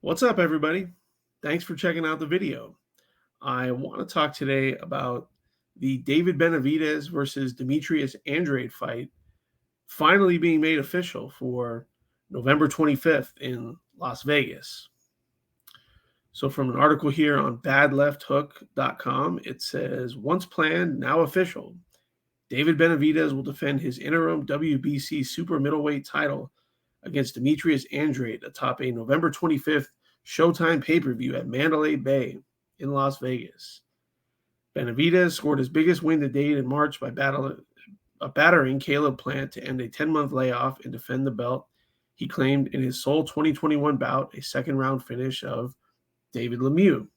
What's up, everybody? Thanks for checking out the video. I want to talk today about the David Benavidez versus Demetrius Andrade fight finally being made official for November 25th in Las Vegas. So, from an article here on badlefthook.com, it says, once planned, now official. David Benavidez will defend his interim WBC super middleweight title against Demetrius Andrade atop a November 25th Showtime pay-per-view at Mandalay Bay in Las Vegas. Benavidez scored his biggest win to date in March by battering Caleb Plant to end a 10-month layoff and defend the belt he claimed in his sole 2021 bout, a second-round finish of David Lemieux.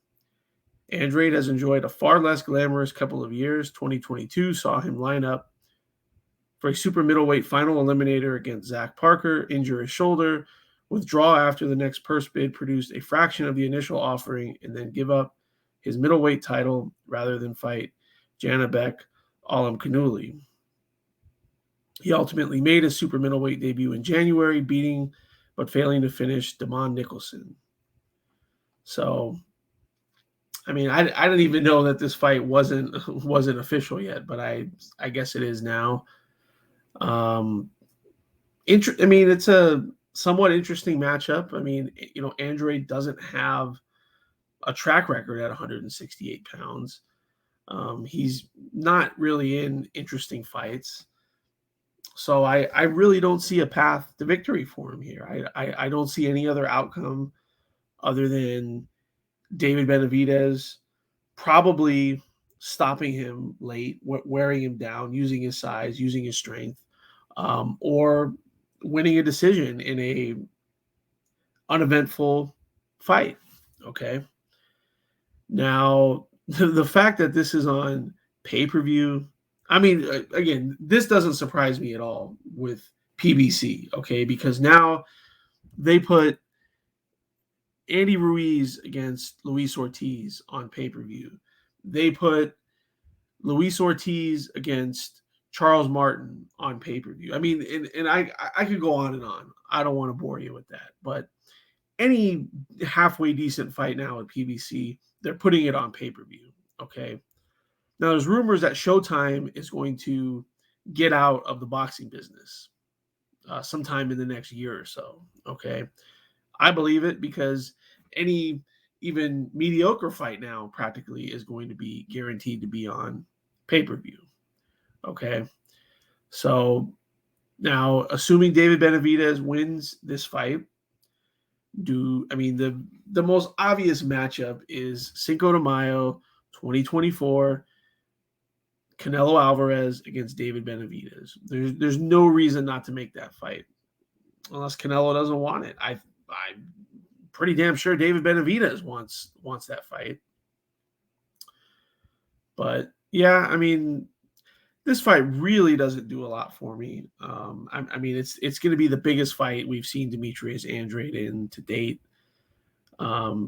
Andrade has enjoyed a far less glamorous couple of years. 2022 saw him line up for a super middleweight final eliminator against Zach Parker, injure his shoulder, withdraw after the next purse bid produced a fraction of the initial offering, and then give up his middleweight title rather than fight Janibek Alimkhanuly. He ultimately made his super middleweight debut in January, beating but failing to finish Damon Nicholson. So, I mean, I didn't even know that this fight wasn't official yet, but I guess it is now. It's a somewhat interesting matchup. I mean, Andrade doesn't have a track record at 168 pounds. He's not really in interesting fights. So I really don't see a path to victory for him here. I don't see any other outcome other than David Benavidez probably stopping him late, wearing him down, using his size, using his strength, or winning a decision in a uneventful fight. Okay. Now, the fact that this is on pay-per-view, I mean, again, this doesn't surprise me at all with PBC, okay, because now they put Andy Ruiz against Luis Ortiz on pay-per-view. They put Luis Ortiz against Charles Martin on pay-per-view. I mean, and I could go on and on. I don't want to bore you with that. But any halfway decent fight now at PBC, they're putting it on pay-per-view, okay? Now, there's rumors that Showtime is going to get out of the boxing business sometime in the next year or so, okay? I believe it because any even mediocre fight now practically is going to be guaranteed to be on pay-per-view. Okay. So now, assuming David Benavidez wins this fight, the most obvious matchup is Cinco de Mayo 2024, Canelo Alvarez against David Benavidez. There's no reason not to make that fight unless Canelo doesn't want it. I'm pretty damn sure David Benavidez wants that fight. But yeah, I mean, this fight really doesn't do a lot for me. It's going to be the biggest fight we've seen Demetrius Andrade in to date.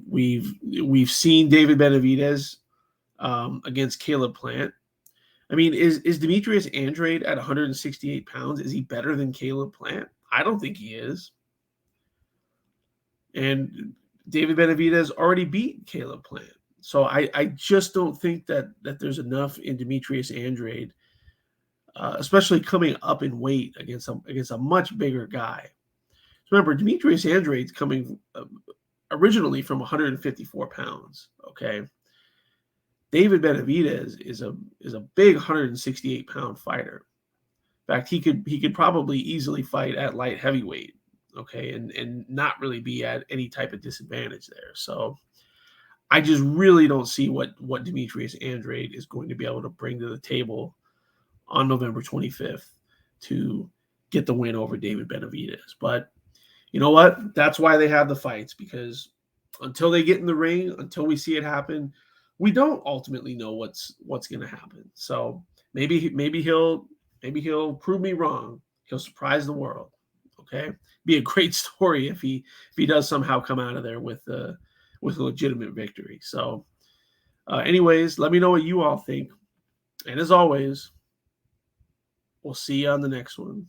We've seen David Benavidez against Caleb Plant. I mean, is Demetrius Andrade at 168 pounds? Is he better than Caleb Plant? I don't think he is. And David Benavidez already beat Caleb Plant. So I just don't think that there's enough in Demetrius Andrade, especially coming up in weight against a much bigger guy. So remember, Demetrius Andrade's coming originally from 154 pounds, okay? David Benavidez is a big 168-pound fighter. In fact, he could probably easily fight at light heavyweight, okay, and not really be at any type of disadvantage there. So I just really don't see what Demetrius Andrade is going to be able to bring to the table on November 25th to get the win over David Benavidez. But you know what? That's why they have the fights, because until they get in the ring, until we see it happen, we don't ultimately know what's going to happen. So maybe he'll prove me wrong. He'll surprise the world. Okay, be a great story if he does somehow come out of there with a legitimate victory. So, anyways, let me know what you all think. And as always, we'll see you on the next one.